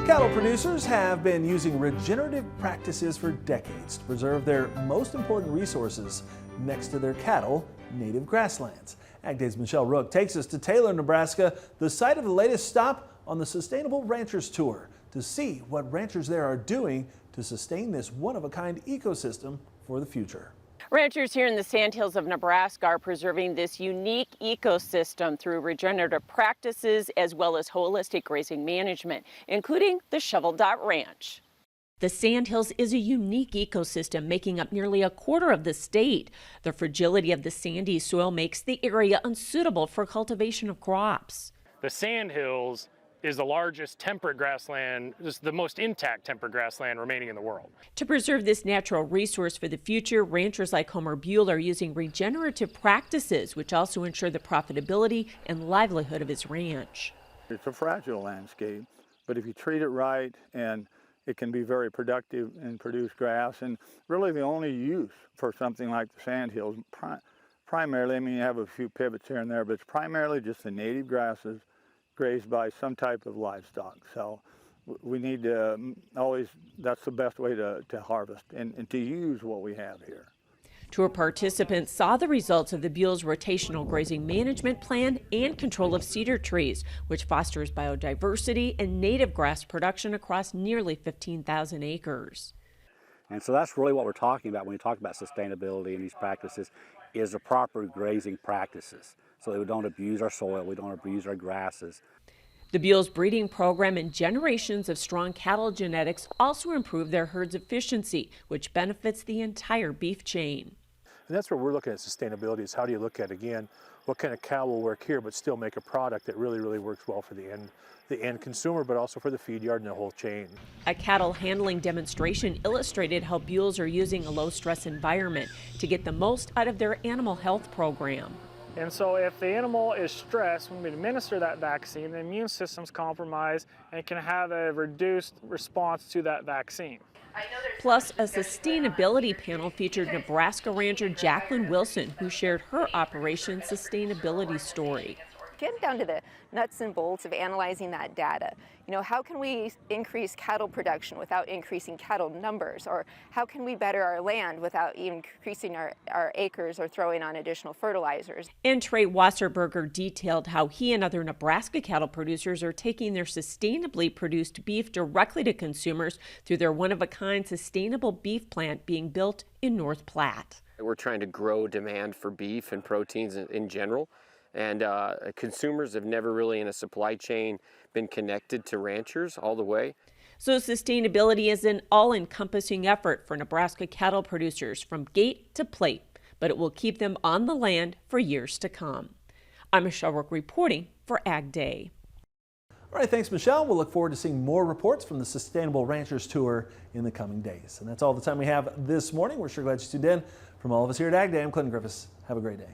Cattle producers have been using regenerative practices for decades to preserve their most important resources next to their cattle, native grasslands. AgDay's Michelle Rook takes us to Taylor, Nebraska, the site of the latest stop on the Sustainable Ranchers Tour, to see what ranchers there are doing to sustain this one-of-a-kind ecosystem for the future. Ranchers here in the Sandhills of Nebraska are preserving this unique ecosystem through regenerative practices as well as holistic grazing management, including the Shovel Dot Ranch. The Sandhills is a unique ecosystem making up nearly a quarter of the state. The fragility of the sandy soil makes the area unsuitable for cultivation of crops. The Sandhills is the largest temperate grassland, just the most intact temperate grassland remaining in the world. To preserve this natural resource for the future, ranchers like Homer Buell are using regenerative practices, which also ensure the profitability and livelihood of his ranch. It's a fragile landscape, but if you treat it right, and it can be very productive and produce grass. And really the only use for something like the Sandhills, primarily, I mean, you have a few pivots here and there, but it's primarily just the native grasses grazed by some type of livestock. So we need to always, that's the best way to harvest and to use what we have here. Tour participants saw the results of the Buell's rotational grazing management plan and control of cedar trees, which fosters biodiversity and native grass production across nearly 15,000 acres. And so that's really what we're talking about when we talk about sustainability and these practices, is the proper grazing practices, so that we don't abuse our soil, we don't abuse our grasses. The Buell's breeding program and generations of strong cattle genetics also improve their herd's efficiency, which benefits the entire beef chain. And that's where we're looking at sustainability, is how do you look at, again, what kind of cow will work here but still make a product that really works well for the end consumer, but also for the feed yard and the whole chain. A cattle handling demonstration illustrated how Buell's are using a low-stress environment to get the most out of their animal health program. And so if the animal is stressed when we administer that vaccine, the immune system's compromised and can have a reduced response to that vaccine. Plus, a sustainability panel featured Nebraska rancher Jacqueline Wilson, who shared her operation sustainability story. Getting down to the nuts and bolts of analyzing that data. You know, how can we increase cattle production without increasing cattle numbers? Or how can we better our land without increasing our acres or throwing on additional fertilizers? And Trey Wasserberger detailed how he and other Nebraska cattle producers are taking their sustainably produced beef directly to consumers through their one-of-a-kind sustainable beef plant being built in North Platte. We're trying to grow demand for beef and proteins in general. And consumers have never really in a supply chain been connected to ranchers all the way. So sustainability is an all-encompassing effort for Nebraska cattle producers from gate to plate, but it will keep them on the land for years to come. I'm Michelle Rook reporting for AgDay. All right, thanks, Michelle. We'll look forward to seeing more reports from the Sustainable Ranchers Tour in the coming days. And that's all the time we have this morning. We're sure glad you tuned in. From all of us here at AgDay, I'm Clinton Griffiths. Have a great day.